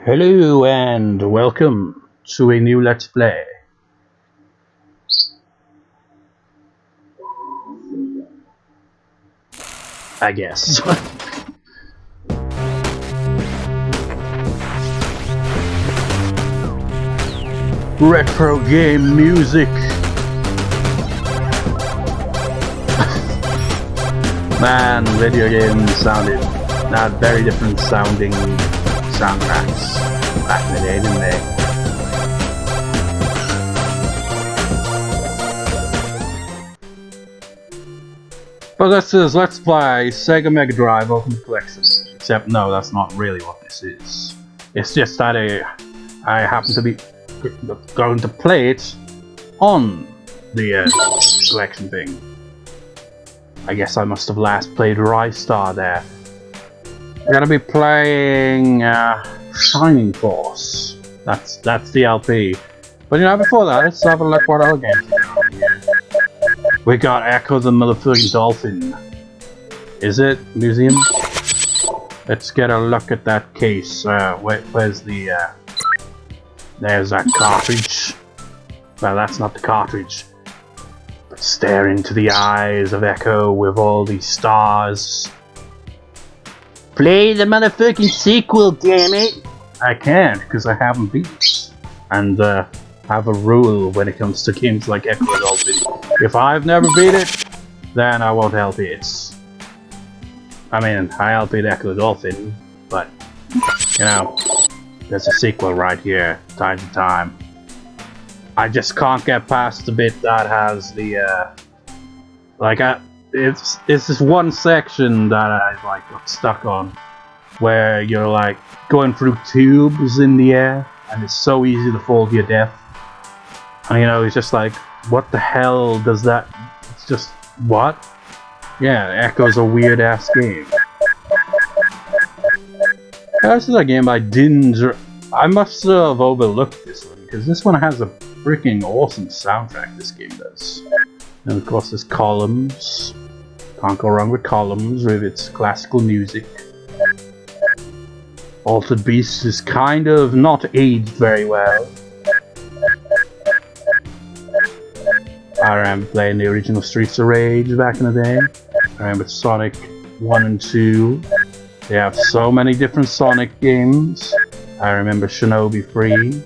Hello and welcome to a new Let's Play. I guess. Retro game music. Man, video games sounded not very different sounding soundtracks back in the day, didn't they? But this is Let's Play Sega Mega Drive Ultimate Collection. Except no, that's not really what this is. It's just that I happen to be going to play it on the collection thing. I guess I must have last played Rise Star there. We're gonna be playing Shining Force. That's the LP. But you know, before that, let's have a look what other games we got on here. We got Echo the Motherfucking Dolphin. Is it museum? Let's get a look at that case. Where's the? There's that cartridge. Well, that's not the cartridge. But stare into the eyes of Echo with all these stars. Play the motherfucking sequel, damn it! I can't, because I haven't beat it. And have a rule when it comes to games like Echo the Dolphin. If I've never beat it, then I won't LP it. I mean, I LP'd Echo the Dolphin, but, you know, there's a sequel right here, time to time. I just can't get past the bit that has the, it's this one section that I got stuck on, where you're like going through tubes in the air, and it's so easy to fall to your death. And you know, it's just like, what the hell does that? It's just what? Yeah, Echo's a weird ass game. This is a game I must have overlooked this one, because this one has a freaking awesome soundtrack. This game does, and of course there's columns. Can't go wrong with columns with its classical music. Altered Beast is kind of not aged very well. I remember playing the original Streets of Rage back in the day. I remember Sonic 1 and 2. They have so many different Sonic games. I remember Shinobi 3.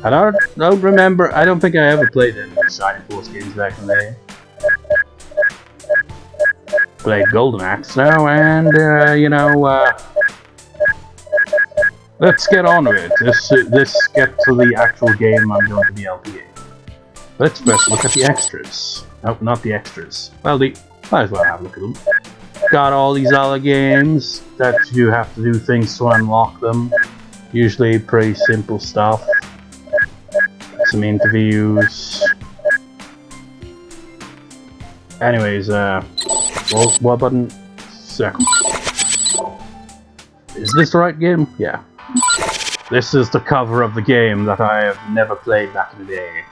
I don't remember, I don't think I ever played any of the Shining Force games back in the day. Played Golden Axe now, and you know, let's get on with it. Let's get to the actual game I'm going to be LPing. Let's first look at the extras. Nope, not the extras. Well, might as well have a look at them. Got all these other games that you have to do things to unlock them. Usually pretty simple stuff. Some interviews. Anyways, what button? Circle. Is this the right game? Yeah. This is the cover of the game that I have never played back in the day.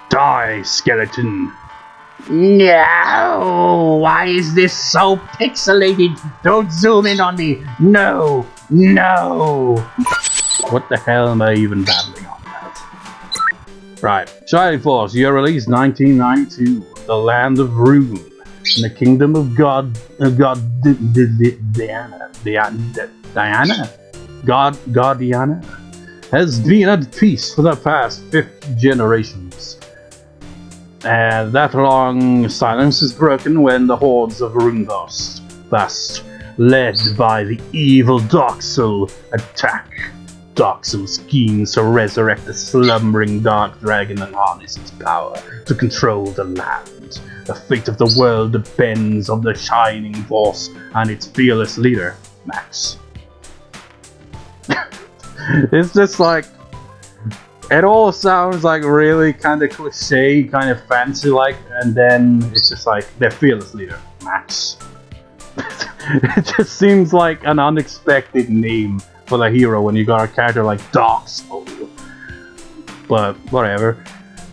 Die, skeleton! No! Why is this so pixelated? Don't zoom in on me! No! No! What the hell am I even babbling on about? Right. Shining Force, year release 1992. The land of Rune. In the kingdom of Guardiana has been at peace for the past 50 generations. And that long silence is broken when the hordes of runefaust, led by the evil Dark Soul, attack. Dark Soul schemes to resurrect the slumbering Dark Dragon and harness its power to control the land. The fate of the world depends on the Shining Force and its fearless leader, Max. It's just like, it all sounds like really kind of cliche, kind of fancy like, and then it's just like their fearless leader, Max. It just seems like an unexpected name for the hero when you got a character like Dark Soul. But whatever.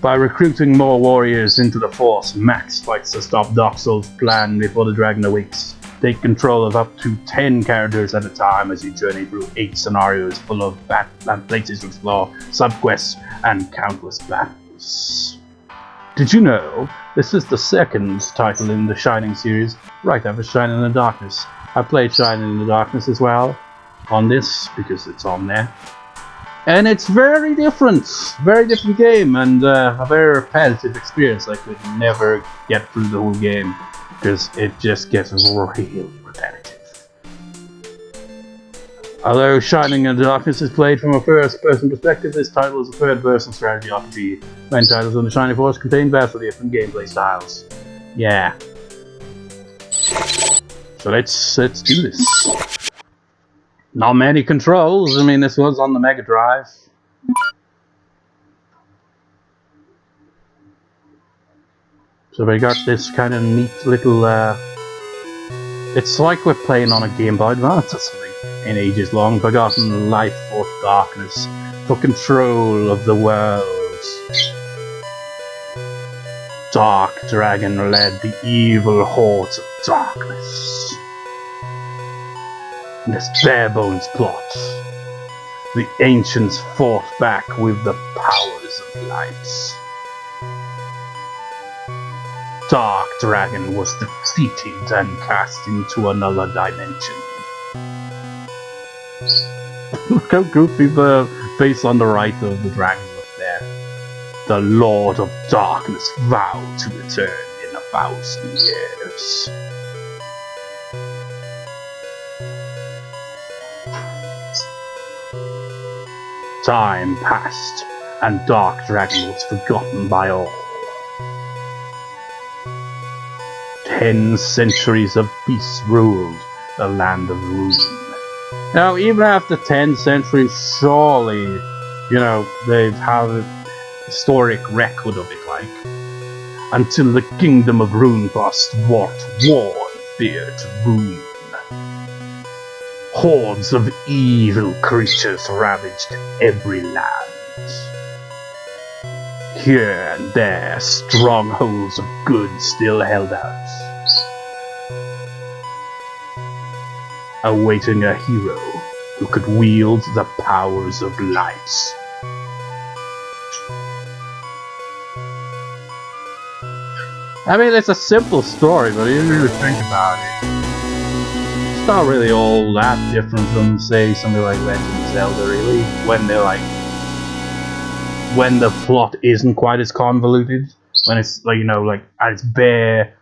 By recruiting more warriors into the Force, Max fights to stop Dark Soul's plan before the dragon awakes. take control of up to 10 characters at a time as you journey through 8 scenarios full of places to explore, subquests, and countless battles. Did you know this is the second title in the Shining series, right after Shining in the Darkness? I played Shining in the Darkness as well on this because it's on there. And it's very different game, and a very repetitive experience. I could never get through the whole game because it just gets really repetitive. Although Shining in the Darkness is played from a first-person perspective, this title is a third-person strategy RPG. Many titles on the Shining Force contain vastly different gameplay styles. Yeah. So let's do this. Not many controls. I mean, this was on the Mega Drive. So we got this kind of neat little. It's like we're playing on a Game Boy Advance or something. In ages long forgotten life or darkness for control of the world. Dark Dragon led the evil hordes of darkness. In this bare-bones plot, the ancients fought back with the powers of light. Dark Dragon was defeated and cast into another dimension. Look how goofy the face on the right of the dragon looked there. The Lord of Darkness vowed to return in 1,000 years. Time passed, and Dark Dragon was forgotten by all. 10 centuries of peace ruled the land of Rune. Now, even after 10 centuries, surely, you know, they've had a historic record of it, like. Until the kingdom of runefaust wrought war and fear to Rune. Hordes of evil creatures ravaged every land. Here and there, strongholds of good still held out, awaiting a hero who could wield the powers of light. I mean, it's a simple story, but you really think about it, it's not really all that different from, say, something like Legend of Zelda, really, when they're like, when the plot isn't quite as convoluted, when it's, like, you know, like, at its bare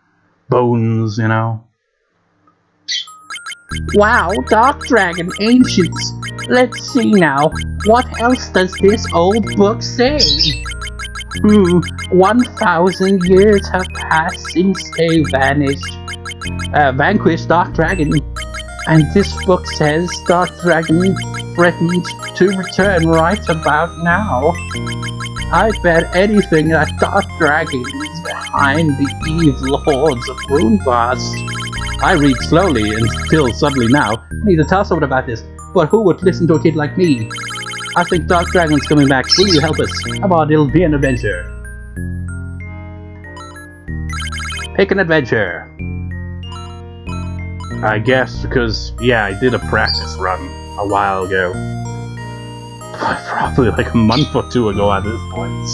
bones, you know. Wow, Dark Dragon, Ancients. Let's see now. What else does this old book say? 1,000 years have passed since they vanquished Dark Dragon. And this book says Dark Dragon threatens to return right about now. I bet anything that Dark Dragon is behind the evil hordes of runefaust. I read slowly until suddenly now, I need to tell someone about this, but who would listen to a kid like me? I think Dark Dragon's coming back. Will you help us? Come on, it'll be an adventure. Pick an adventure. I guess because, yeah, I did a practice run a while ago. Probably like a month or 2 ago at this point.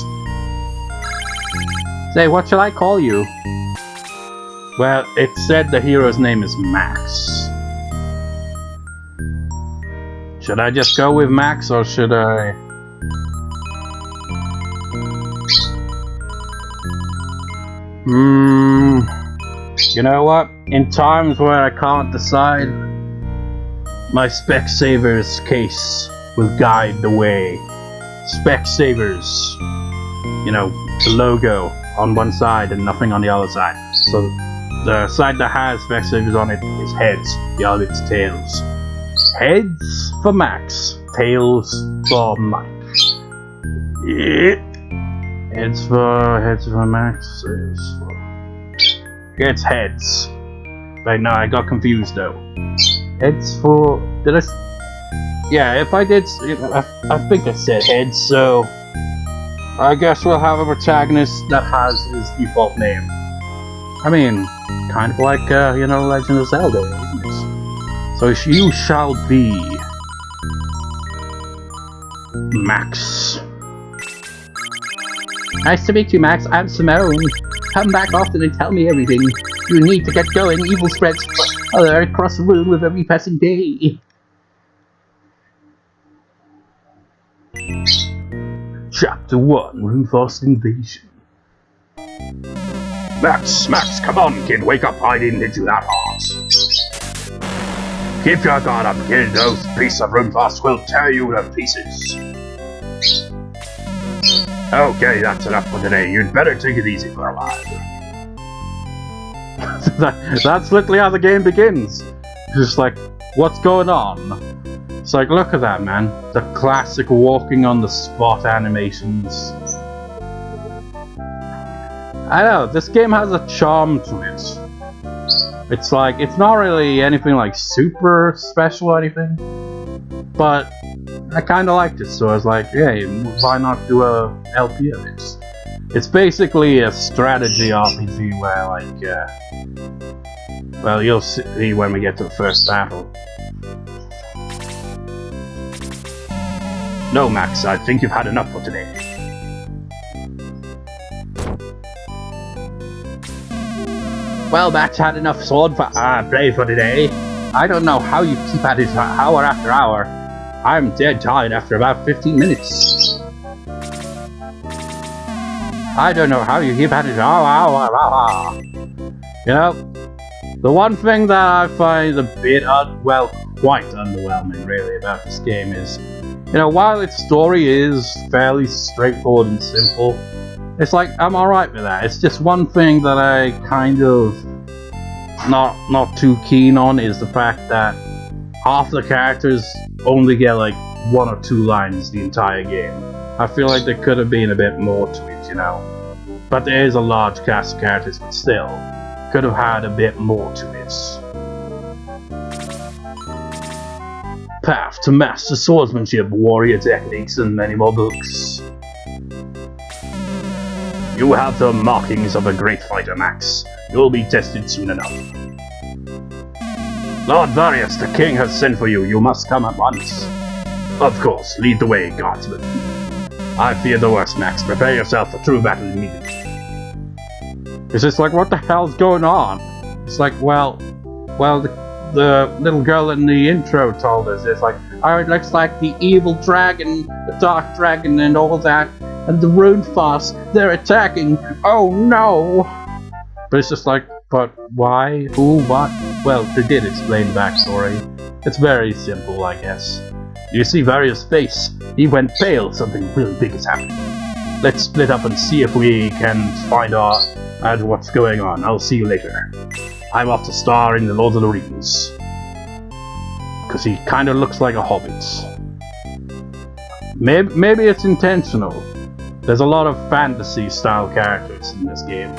Say, what shall I call you? Well, it said the hero's name is Max. Should I just go with Max, or should I... You know what? In times where I can't decide, my specsavers case will guide the way. Specsavers. You know, the logo on one side and nothing on the other side. So the side that has specsavers on it is heads, the other it's tails. Heads for Max, tails for Mike. Yeah. Heads for Max, tails for... It's heads. Right now I got confused though. Heads for... Did I... Yeah, if I did... I think I said heads, so... I guess we'll have a protagonist that has his default name. I mean, Kind of like, you know, Legend of Zelda, isn't it? So you shall be Max. Nice to meet you, Max. I'm Simone. Come back often and tell me everything. You need to get going. Evil spreads across the room with every passing day. Chapter 1, Runefaust Invasion. Max, come on, kid, wake up, I didn't hit you that hard. Keep your guard up, kid, those pieces of Runefaust will tear you to pieces. Okay, that's enough for today, you'd better take it easy for a while. That's literally how the game begins. Just like, what's going on? It's like, look at that, man. The classic walking on the spot animations. I know, this game has a charm to it. It's like, it's not really anything like super special or anything, but I kinda liked it, so I was like, hey, why not do a LP of it? It's basically a strategy RPG where, like, well, you'll see when we get to the first battle. No, Max, I think you've had enough for today. Well, Max had enough sword play for today. I don't know how you keep at it hour after hour. I'm dead tired after about 15 minutes. I don't know how you keep at it. You know, the one thing that I find a bit, quite underwhelming really about this game is, you know, while its story is fairly straightforward and simple, it's like, I'm alright with that. It's just one thing that I kind of not too keen on is the fact that half the characters only get like 1 or 2 lines the entire game. I feel like there could have been a bit more to it, you know. But there is a large cast of characters, but still, could have had a bit more to it. Path to Master Swordsmanship, Warrior Techniques, and many more books. You have the markings of a great fighter, Max. You'll be tested soon enough. Lord Varius, the king has sent for you. You must come at once. Of course, lead the way, guardsman. I fear the worst, Max. Prepare yourself for true battle immediately. It's just like, what the hell's going on? It's like, well, the little girl in the intro told us, it's like, oh, it looks like the evil dragon, the dark dragon and all that, and the runefaust, they're attacking, oh no! But it's just like, but why, who, what? Well, they did explain backstory. It's very simple, I guess. You see Varius' face, he went pale, something really big is happening. Let's split up and see if we can find out what's going on. I'll see you later. I'm off to star in the Lord of the Rings. Because he kind of looks like a hobbit. Maybe it's intentional. There's a lot of fantasy-style characters in this game.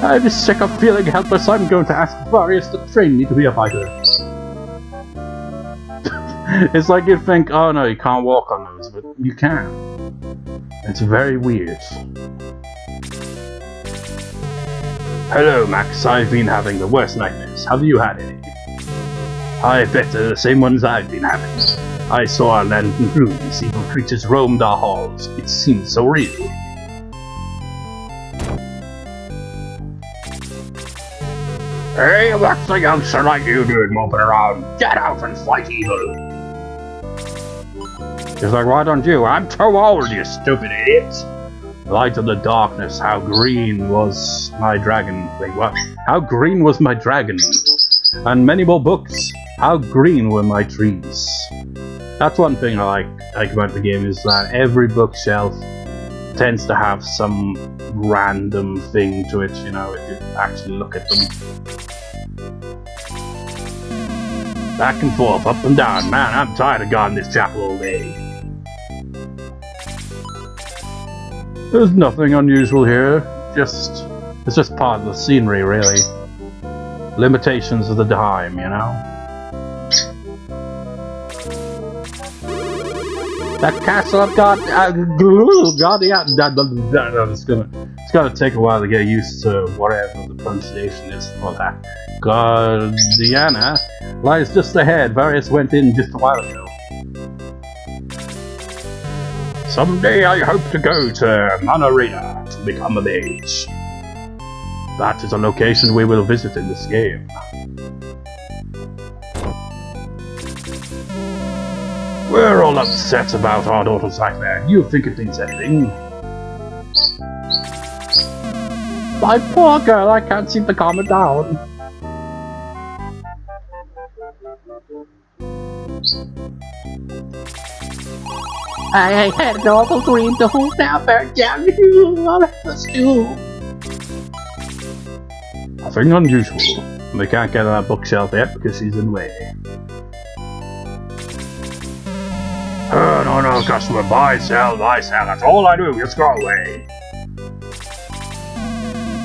I'm just sick of feeling helpless. I'm going to ask Varius to train me to be a fighter. It's like you think, oh no, you can't walk on those, but you can. It's very weird. Hello, Max. I've been having the worst nightmares. Have you had any? I bet they're the same ones I've been having. I saw our land in ruins. Evil creatures roamed our halls. It seemed so real. Hey, what's the youngster like you doing moping around? Get out and fight evil! He's like, why don't you? I'm too old, you stupid idiot! Light of the darkness, how green was my dragon. Wait, what? How green was my dragon? And many more books. How green were my trees? That's one thing I like about the game, is that every bookshelf tends to have some random thing to it, you know, if you actually look at them. Back and forth, up and down. Man, I'm tired of guarding this chapel all day. There's nothing unusual here. It's just part of the scenery, really. Limitations of the time, you know? That castle of Guardiana. It's gonna take a while to get used to whatever the pronunciation is for that. Guardiana lies just ahead. Various went in just a while ago. Someday I hope to go to Manarina to become a mage. That is a location we will visit in this game. We're all upset about our daughter's nightmare. You think it means anything? My poor girl, I can't seem to calm her down. I had an awful dream. The whole town burned down. What must do? Nothing unusual. We can't get on that bookshelf yet because she's in the way. No, customer, buy, sell, that's all I do, just go away.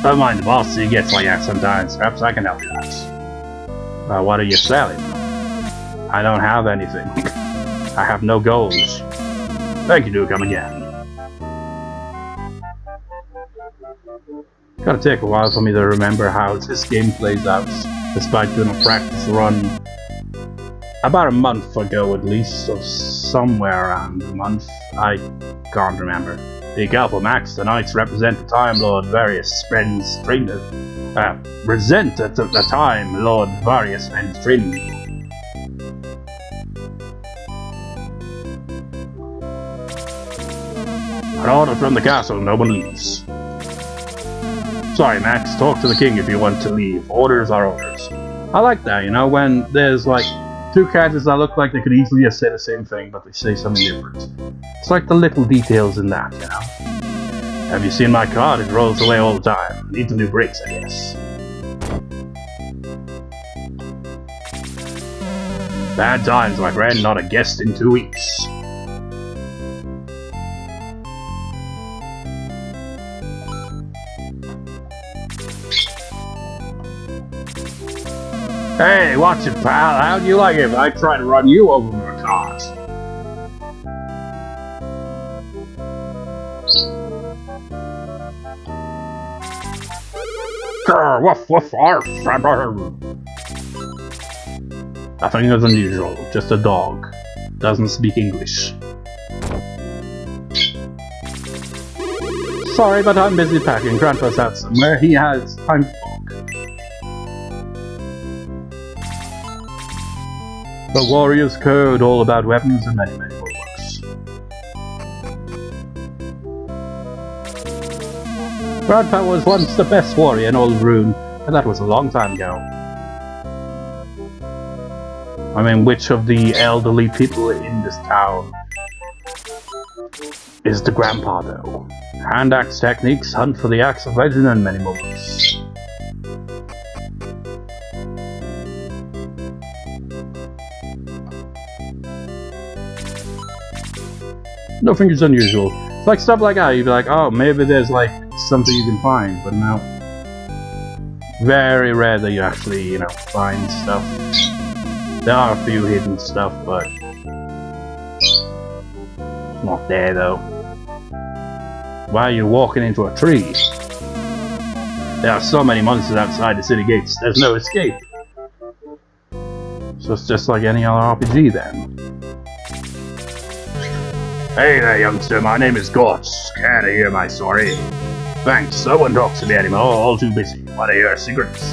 Don't mind the boss, he gets like that sometimes, perhaps I can help you out. Well, what are you selling? I don't have anything. I have no goals. Thank you, do come again. Gotta take a while for me to remember how this game plays out, despite doing a practice run about a month ago at least, or somewhere around a month. I can't remember. Be careful, Max. The knights represent the Time Lord Various friends trained present at the time Lord Various friends trained. An order from the castle, no one leaves. Sorry, Max, talk to the king if you want to leave. Orders are orders. I like that, you know, when there's like two characters that look like they could easily just say the same thing, but they say something different. It's like the little details in that, you know? Have you seen my card? It rolls away all the time. Needs some new brakes, I guess. Bad times, my friend. Not a guest in 2 weeks. Hey, watch it, pal. How'd you like it if I try to run you over with a cart? Grr, woof woof arf. Nothing is unusual, just a dog. Doesn't speak English. Sorry, but I'm busy packing. Grandpa's out somewhere. He has time to talk. The Warrior's Code, all about weapons and many, many more books. Grandpa was once the best warrior in old Rune, and that was a long time ago. I mean, which of the elderly people in this town is the grandpa, though? Hand axe techniques, hunt for the axe of legend, and many more books. Nothing is unusual. It's like stuff like that, you'd be like, oh, maybe there's like something you can find, but no. Very rare that you actually, you know, find stuff. There are a few hidden stuff, but it's not there though. Why are you walking into a tree? There are so many monsters outside the city gates, there's no escape. So it's just like any other RPG then. Hey there, youngster, my name is Gortz. Care to hear my story? Thanks, no one talks to me anymore, all too busy. Want to hear secrets?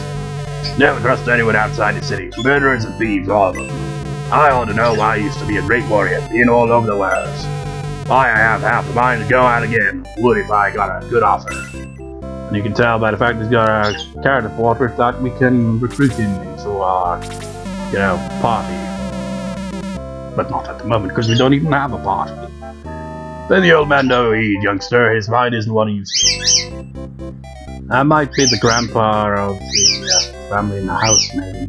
Never trust anyone outside the city. Murderers and thieves, all of them. I ought to know why I used to be a great warrior, being all over the world. Why I have half the mind to go out again. Would if I got a good offer. And you can tell by the fact he's got a character portrait that we can recruit him into our, you know, party. But not at the moment, because we don't even have a party. Let the old man know, youngster, his mind isn't what he used to be. I might be the grandpa of the family in the house, maybe.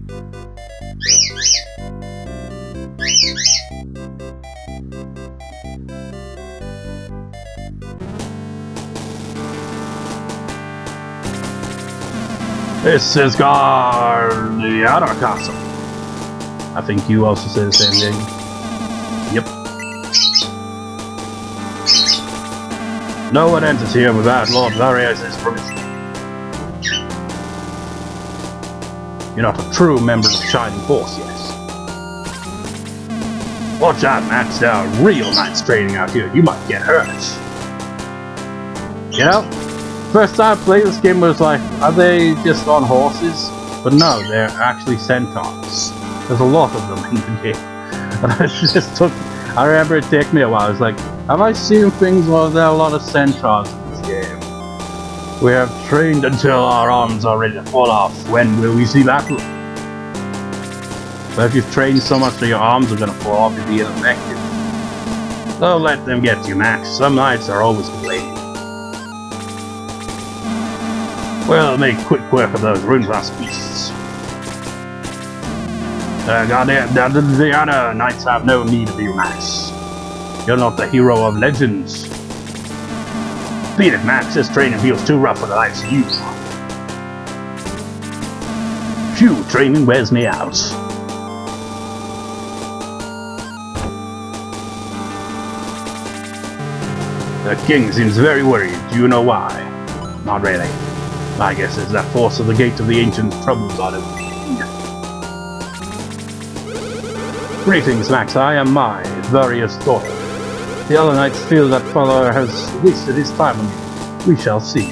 This is Guardiana Castle. I think you also say the same thing. Yep. No one enters here without Lord Various' permission. You're not a true member of the Shining Force yet. Watch out, Max. There are real knights training out here. You might get hurt. You know, first time I played this game was like, are they just on horses? But no, they're actually centaurs. There's a lot of them in the game. And I remember it took me a while. I was like, have I seen things where there are a lot of centaurs in this game? We have trained until our arms are ready to fall off. When will we see battle? But if you've trained so much that your arms are gonna fall off, you'll be ineffective. Don't let them get you, Max. Some knights are always complaining. We'll make quick work of those runefaust beasts. Guardiana, knights have no need of you, Max. You're not the hero of legends. Beat it, Max. This training feels too rough for the likes of you. Phew, training wears me out. The king seems very worried. Do you know why? Not really. I guess it's that force of the Gate of the Ancient troubles on him. Greetings, Max. I am my Various daughter. The other knights feel that father has wasted his time on me. We shall see.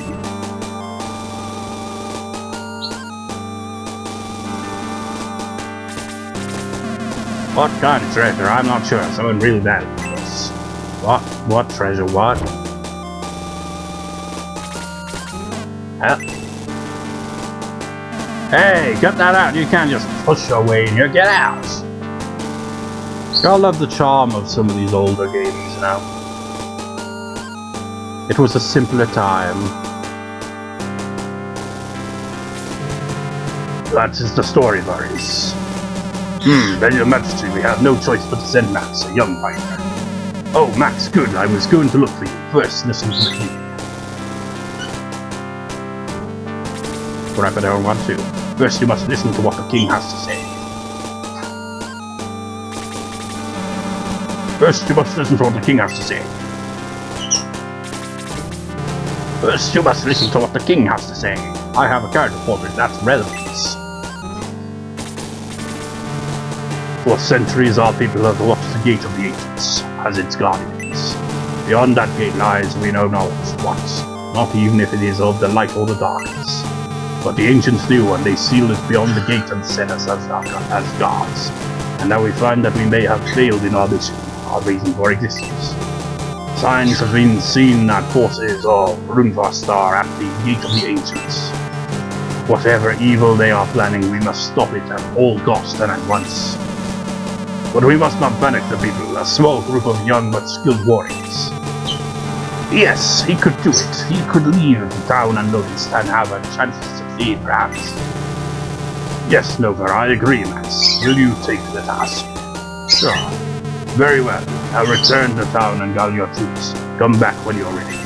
What kind of treasure? I'm not sure. Someone really bad at this. What? What treasure? What? Huh? Hey, cut that out. You can't just push your way in here. Get out! I love the charm of some of these older games now. It was a simpler time. That is the story, Varys. Then your majesty, we have no choice but to send Max, a young fighter. Oh, Max, good. I was going to look for you. First, listen to the king. But I don't want to. First, you must listen to what the king has to say. First, you must listen to what the king has to say. First, you must listen to what the king has to say. I have a character portrait that's relevance. For centuries, our people have watched the Gate of the Ancients as its guardians. Beyond that gate lies we know not what, not even if it is of the light or the darkness. But the ancients knew, and they sealed it beyond the gate and set us as gods. And now we find that we may have failed in our mission, our reason for existence. Signs have been seen that forces of runefaust are at the gate of the ancients. Whatever evil they are planning, we must stop it at all costs and at once. But we must not panic the people, a small group of young but skilled warriors. Yes, he could do it. He could leave the town unnoticed and have a chance to succeed, perhaps. Yes, Nova, I agree, Max. Will you take the task? Sure. Very well. I'll return to town and gather your troops. Come back when you're ready.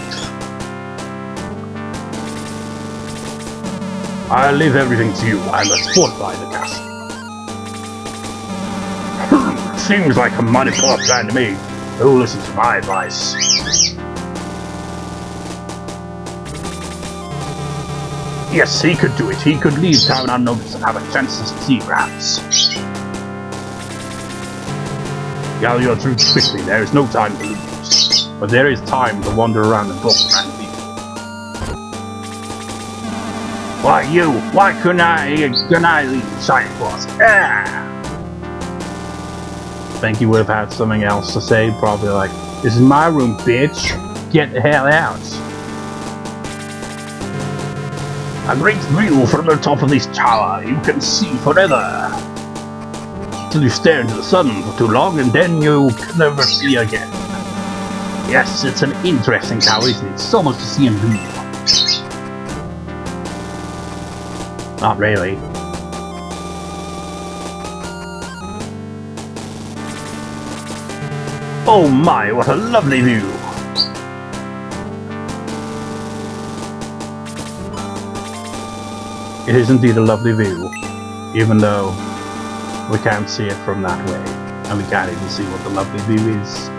I'll leave everything to you. I must fortify the castle. Seems like a mighty poor plan to me. Who'll listen to my advice? Yes, he could do it. He could leave town unnoticed and have a chance to succeed, perhaps. Gather your troops quickly. There is no time to lose. But there is time to wander around and talk to random people. Why you? Why couldn't I leave the Shining Force? Ah! I think he would have had something else to say, probably like, this is my room, bitch! Get the hell out! A great view from the top of this tower, you can see forever! Till you stare into the sun for too long and then you can never see again. Yes, it's an interesting tower, isn't it? So much to see and do. Not really. Oh my, what a lovely view! It is indeed a lovely view, even though we can't see it from that way, and we can't even see what the lovely view is.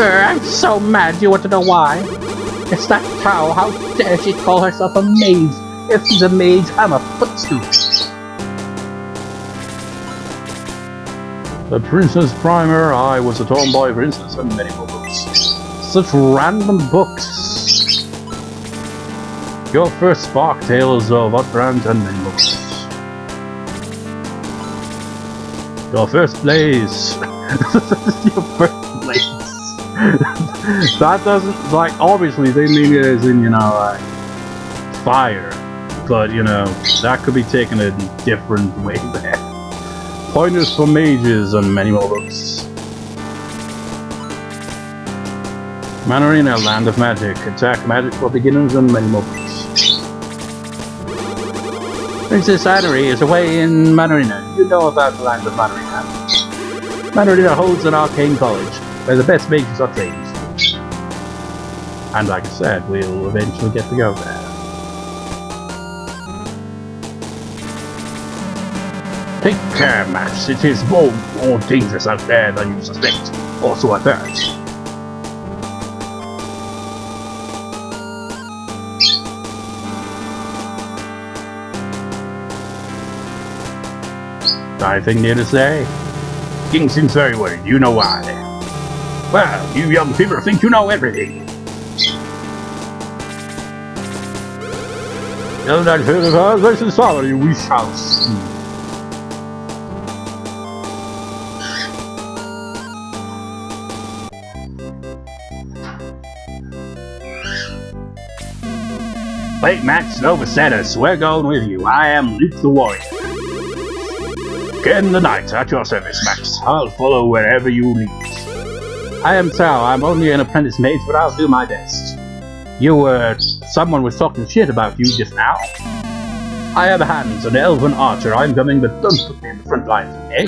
I'm so mad, you want to know why? It's that cow, how dare she call herself a mage? If she's a mage, I'm a footstool. The Princess Primer, I was a tomboy princess, and many more books. Such random books. Your first spark tales of Utbrand and many books. Your first blaze. Your first blaze. That doesn't, like, obviously they mean it as in, you know, like, fire. But, you know, that could be taken a different way there. Pointers for mages and many more books. Manarina, Land of Magic. Attack magic for beginners and many more books. Princess Annery is away in Manarina. You know about the Land of Manarina. Manarina holds an arcane college, where the best mages are trained. And like I said, we'll eventually get to go there. Take care, Max. It is more dangerous out there than you suspect. Also I've heard. Anything new to say? King seems very worried. You know why. Well, you young people think you know everything. Now that versus sorry, we shall see. Wait, Max, Nova set us. We're going with you. I am Luke the Warrior. Again the knight, at your service, Max. I'll follow wherever you lead. I am Tao. I'm only an apprentice mage, but I'll do my best. Someone was talking shit about you just now. I am Hans, an elven archer. I'm coming, but don't put me in the front line. Hey.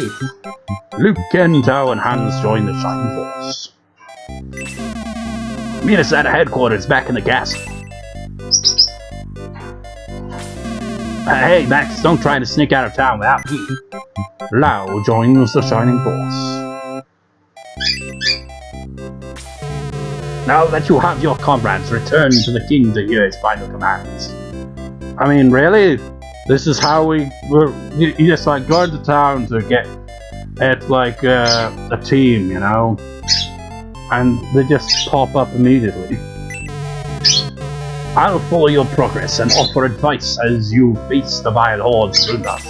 Luke, Ken, Tao, and Hans join the Shining Force. Meet us at headquarters back in the castle. Hey, Max, don't try to sneak out of town without me. Lao joins the Shining Force. Now that you have your comrades, return to the king to hear his final commands. I mean, really? This is how you just like go into town to get at like a team, you know? And they just pop up immediately. I'll follow your progress and offer advice as you face the vile hordes of us.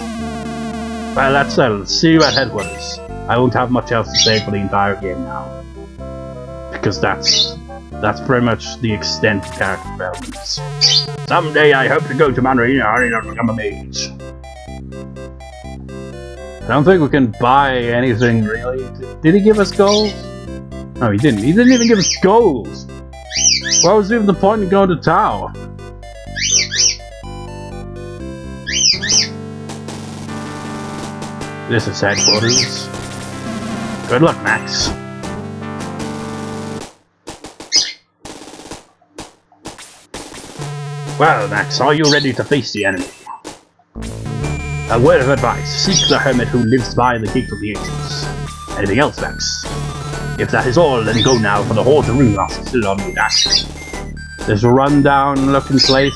Well, that's settled. See you at headquarters. I won't have much else to say for the entire game now. Because that's pretty much the extent of character developments. Someday I hope to go to Manarina and become a mage. I don't think we can buy anything really. Did he give us gold? No, he didn't. He didn't even give us gold! What was even the point in going to Tao? This is headquarters. Good luck, Max. Well, Max, are you ready to face the enemy? A word of advice. Seek the hermit who lives by the gate of the ancients. Anything else, Max? If that is all, then go now for the horde of runefaust still on the dash. This run-down looking place.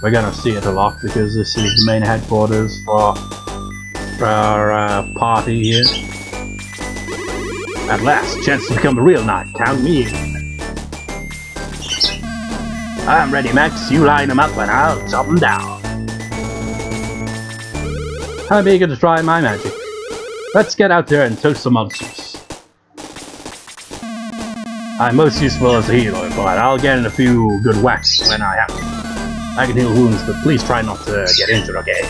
We're gonna see it a lot because this is the main headquarters for our party here. At last, chance to become a real knight. Count me in. I'm ready, Max. You line them up and I'll chop them down. I'm eager to try my magic. Let's get out there and toast some monsters. I'm most useful as a healer, but I'll get in a few good whacks when I have to. I can heal wounds, but please try not to get injured, okay?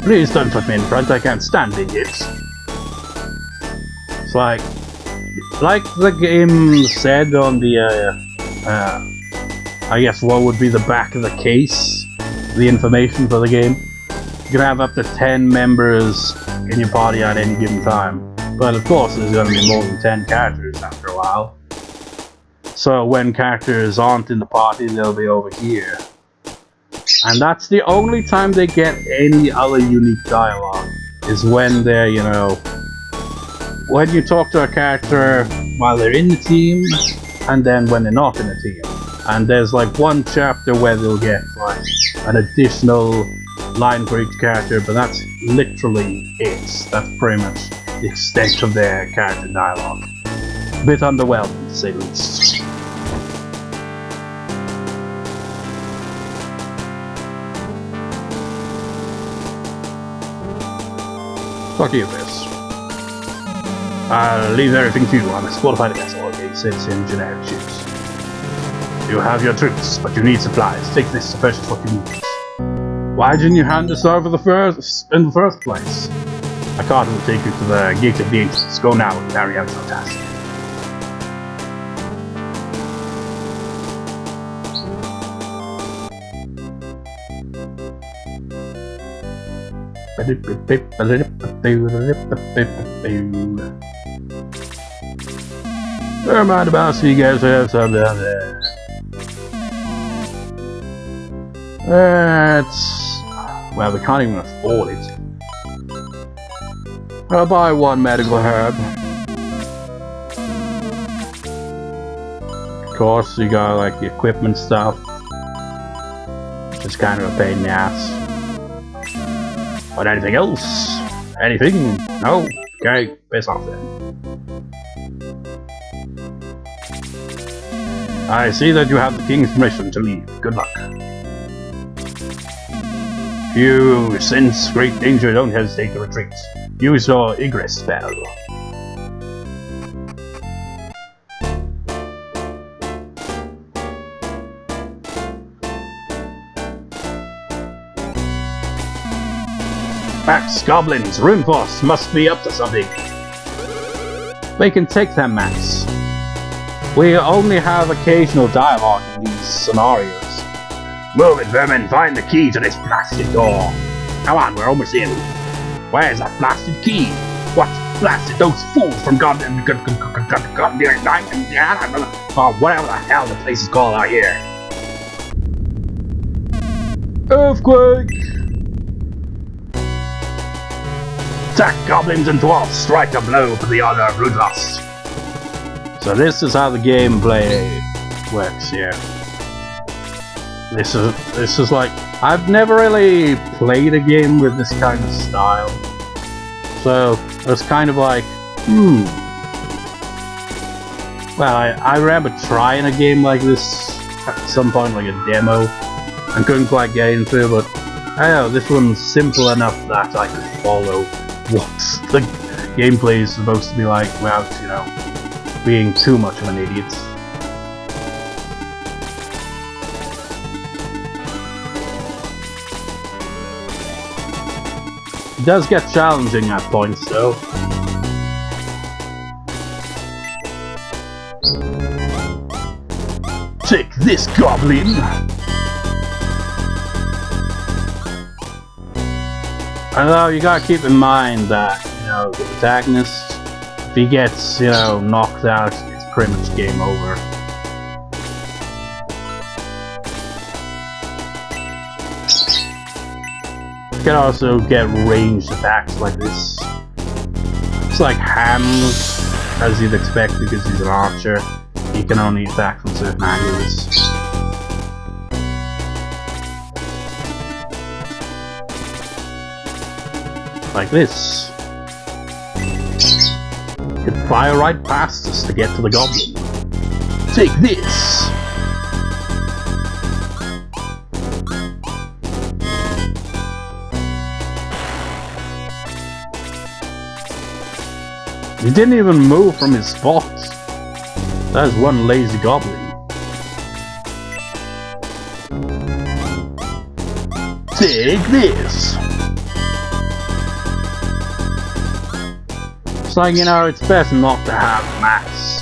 Please don't put me in front, I can't stand being hit. It's like the game said on the, I guess what would be the back of the case, the information for the game. You can have up to 10 members in your party at any given time. But of course there's going to be more than 10 characters after a while. So when characters aren't in the party, they'll be over here. And that's the only time they get any other unique dialogue, is when they're, you know, when you talk to a character while they're in the team, and then when they're not in the team. And there's like one chapter where they'll get like an additional line for each character, but that's literally it. That's pretty much the extent of their character dialogue. A bit underwhelming, to say the least. Fuck you, Chris. I'll leave everything to you. I'm a qualified vessel. Okay, sits in generic shoes. You have your troops, but you need supplies. Take this to purchase what you need. Why didn't you hand this over in the first place? A cart will take you to the gate of the ancients. Go now and carry out your task. Never mind about so you guys have some down there. Well, we can't even afford it. I'll buy one medical herb. Of course, you got like the equipment stuff, which is kind of a pain in the ass. But anything else? Anything? No? Okay, piss off then. I see that you have the king's permission to leave. Good luck. If you sense great danger, don't hesitate to retreat. Use your egress spell. Max, goblins, runefaust must be up to something. We can take them, Max. We only have occasional dialogue in these scenarios. Move it, vermin, find the key to this blasted door. Come on, we're almost in. Where's that blasted key? What? Blasted those fools from Guardiana, or whatever the hell the place is called out here. Earthquake! Attack goblins and dwarfs, strike a blow for the honor of runefaust. So this is how the gameplay works here. This is like, I've never really played a game with this kind of style. So it's kind of like, Well, I remember trying a game like this at some point, like a demo, and couldn't quite get into it, but I don't know, this one's simple enough that I could follow what the gameplay is supposed to be like without, you know, being too much of an idiot. It does get challenging at points though. Take this, goblin! Although you gotta keep in mind that, you know, the protagonist, if he gets, you know, knocked out, it's pretty much game over. You can also get ranged attacks like this. It's like Hans, as you'd expect because he's an archer. He can only attack from certain angles. Like this. You can fire right past us to get to the goblin. Take this! He didn't even move from his spot. That is one lazy goblin. Take this! It's like, you know, it's best not to have Max,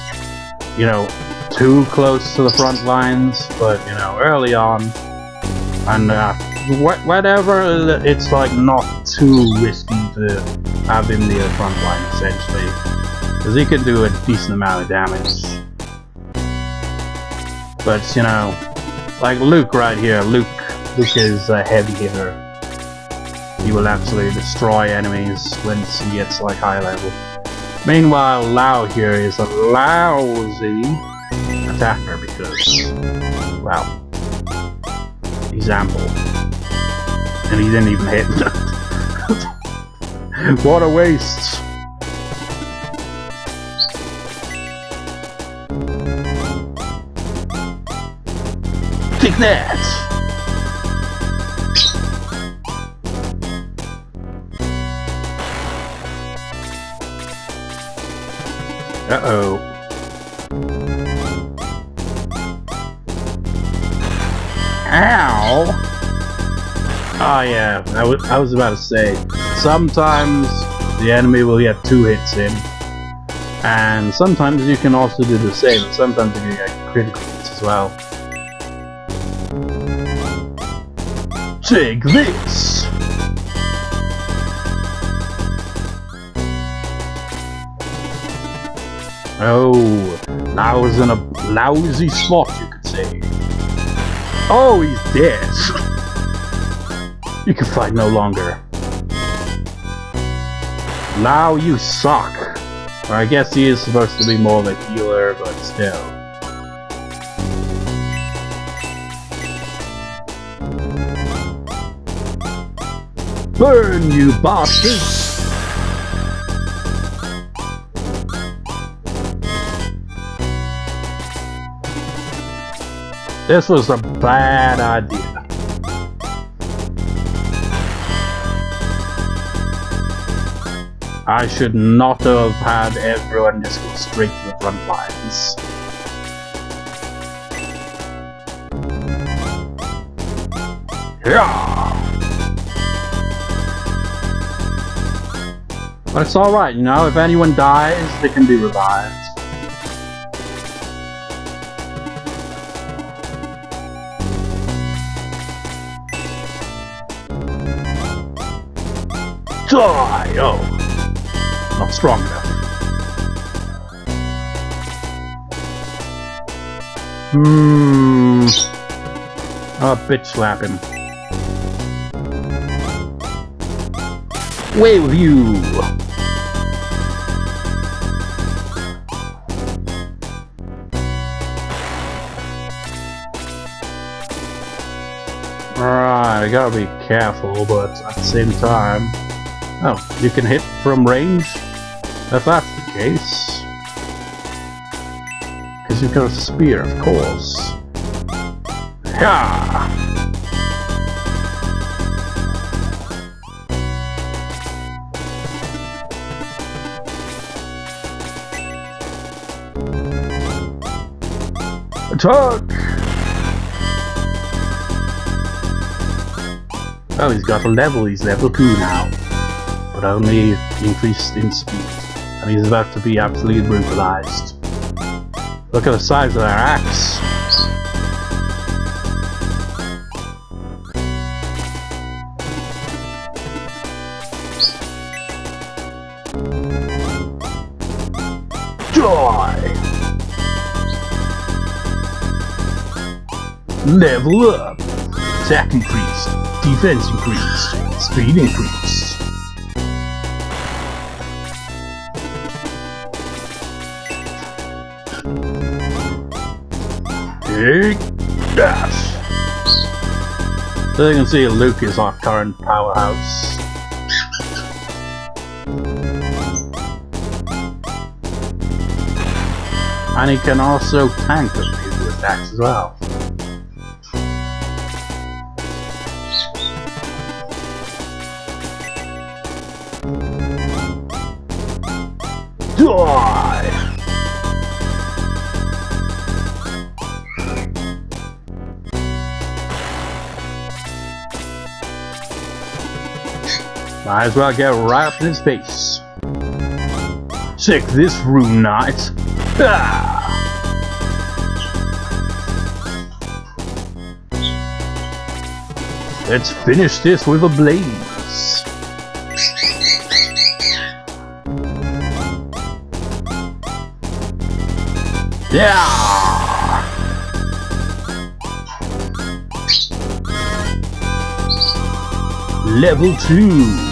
you know, too close to the front lines, but, you know, early on, and whatever, it's like not too risky to have him near the front line, essentially, because he can do a decent amount of damage. But, you know, like Luke right here, Luke is a heavy hitter. He will actually destroy enemies when he gets like high level. Meanwhile, Lao here is a lousy attacker because, well, he's ample. And he didn't even hit. What a waste! Take that! Uh-oh. Ow! Oh yeah, I was about to say, sometimes the enemy will get 2 hits in, and sometimes you can also do the same, sometimes you can get critical hits as well. Take this! Oh, that was in a lousy spot, you could say. Oh, he's dead! You can fight no longer. Lao, you suck. Or I guess he is supposed to be more of a healer, but still. Burn, you bastards! This was a bad idea. I should not have had everyone just go straight to the front lines. Yeah! But it's alright, you know, if anyone dies, they can be revived. Die! Oh. Not strong enough. Oh, bitch slap him. Away with you! Alright, I gotta be careful, but at the same time... Oh, you can hit from range? If that's the case... Because you've got a spear, of course. Yeah! Attack! Oh, he's got a level, he's level 2 now. But only increased in speed. And he's about to be absolutely brutalized. Look at the size of their axe. Die! Level up! Attack increased, defense increased, speed increased. Take that! So you can see Luke is our current powerhouse. And he can also tank a few attacks as well. Die! Might as well get right up in his face. Check this, Rune Knight. Ah! Let's finish this with a blaze. Yeah! Level 2.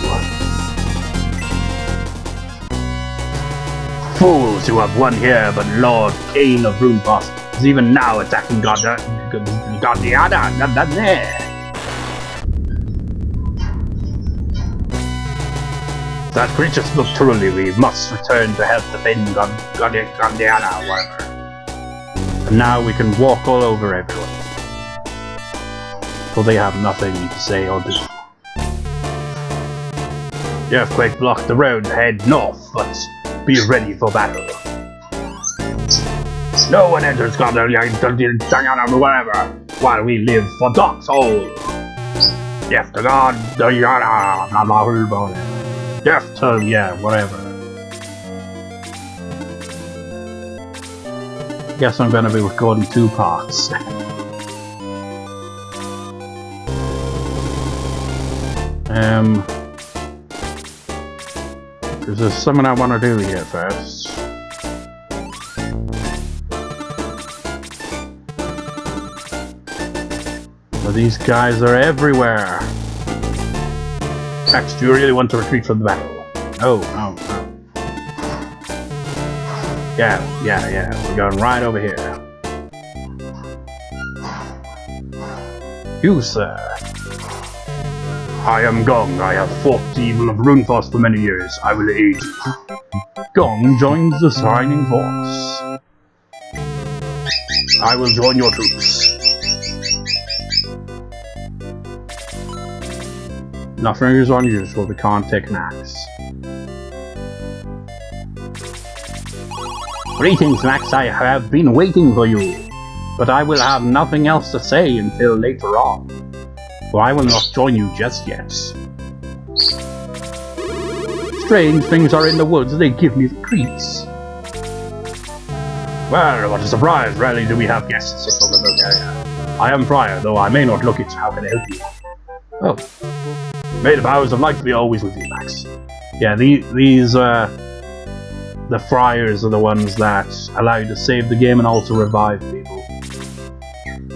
to have won here, but Lord Cain of Runefaust is even now attacking Guardiana. That creature spoke truly. We must return to help defend Guardiana, whatever. And now we can walk all over everyone. For they have nothing to say or do. The earthquake blocked the road, head north, but be ready for battle. No one enters Guardiana, whatever, while we live for Dark Soul. Death to God, Death to, yeah, whatever. Guess I'm gonna be recording 2 parts. Because there's something I want to do here first. So these guys are everywhere. Max, do you really want to retreat from the battle? No. Yeah, we're going right over here. You, sir. I am Gong. I have fought the evil of Runefaust for many years. I will aid you. Gong joins the signing force. I will join your troops. Nothing is unusual. We can't take an axe. Greetings, Max. I have been waiting for you. But I will have nothing else to say until later on. For I will not join you just yet. Strange things are in the woods, they give me the creeps. Well, what a surprise, rarely do we have guests from the remote area. I am Friar, though I may not look it. How can I help you? Oh. May the powers of light be always with you, Max. Yeah, these the friars are the ones that allow you to save the game and also revive people.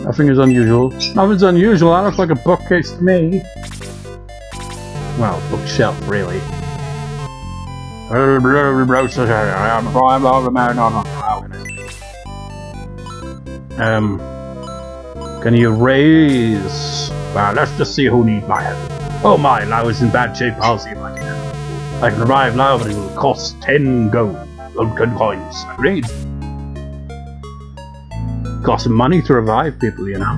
Nothing is unusual. Nothing's unusual, that looks like a bookcase to me. Well, bookshelf, really. Can you raise? Well, let's just see who needs my help. Oh my, I was in bad shape, I'll see if I can. I can revive now, but it will cost 10 gold. 10 coins. Agreed. Costs money to revive people, you know.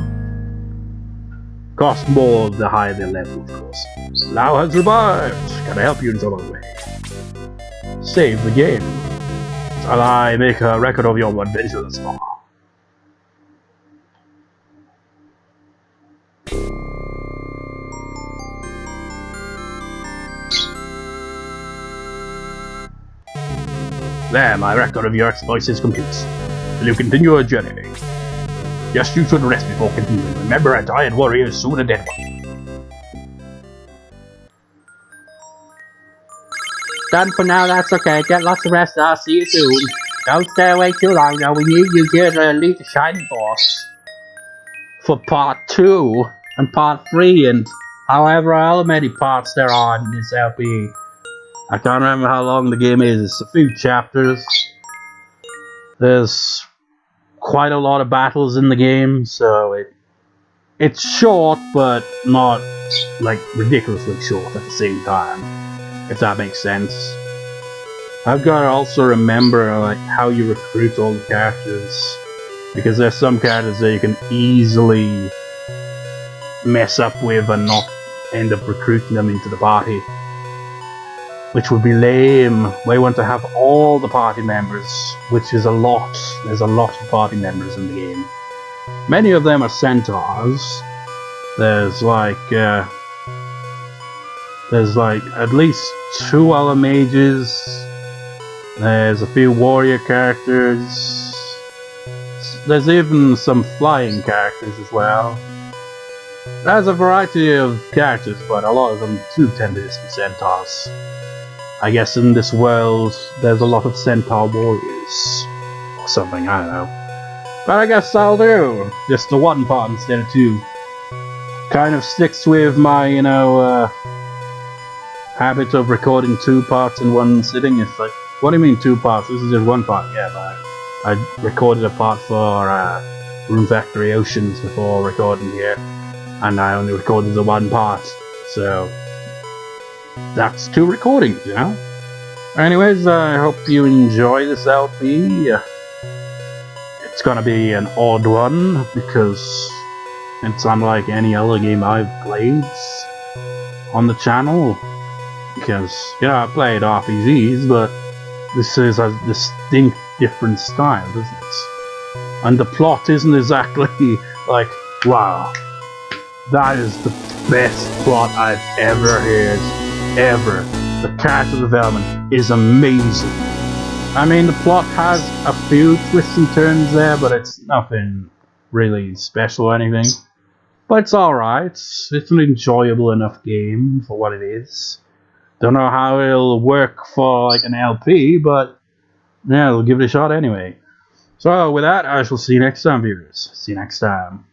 Costs more the higher their level, of course. Lau has revived. Can I help you in some other way? Save the game. Shall I make a record of your adventure thus far? There, my record of your exploits is complete. Will you continue your journey? Yes, you should rest before continuing. Remember, a tired warrior is soon a dead one. Done for now, that's okay. Get lots of rest, I'll see you soon. Don't stay away too long now. We need you here to lead the Shining Force. For part 2 and part 3 and however many parts there are in this LP. I can't remember how long the game is. It's a few chapters. There's quite a lot of battles in the game, so it's short, but not like ridiculously short at the same time, if that makes sense. I've got to also remember like how you recruit all the characters, because there's some characters that you can easily mess up with and not end up recruiting them into the party, which would be lame. We want to have all the party members, which is a lot. There's a lot of party members in the game. Many of them are centaurs. There's like at least 2 other mages. There's a few warrior characters. There's even some flying characters as well. There's a variety of characters, but a lot of them do tend to just be centaurs. I guess in this world, there's a lot of centaur warriors. Or something, I don't know. But I guess I'll do just the 1 part instead of 2. Kind of sticks with my, habit of recording 2 parts in one sitting. What do you mean 2 parts? This is just 1 part. Yeah, but I recorded a part for Rune Factory Oceans before recording here, and I only recorded the 1 part, so that's 2 recordings, you know? Anyways, I hope you enjoy this LP. It's gonna be an odd one, because it's unlike any other game I've played on the channel. Because, you know, I played RPGs, but this is a distinct different style, isn't it? And the plot isn't exactly like, wow, that is the best plot I've ever heard, ever. The character development is amazing. I mean, the plot has a few twists and turns there, but it's nothing really special or anything. But it's alright. It's an enjoyable enough game for what it is. Don't know how it'll work for like an LP, but yeah, we'll give it a shot anyway. So with that, I shall see you next time, viewers. See you next time.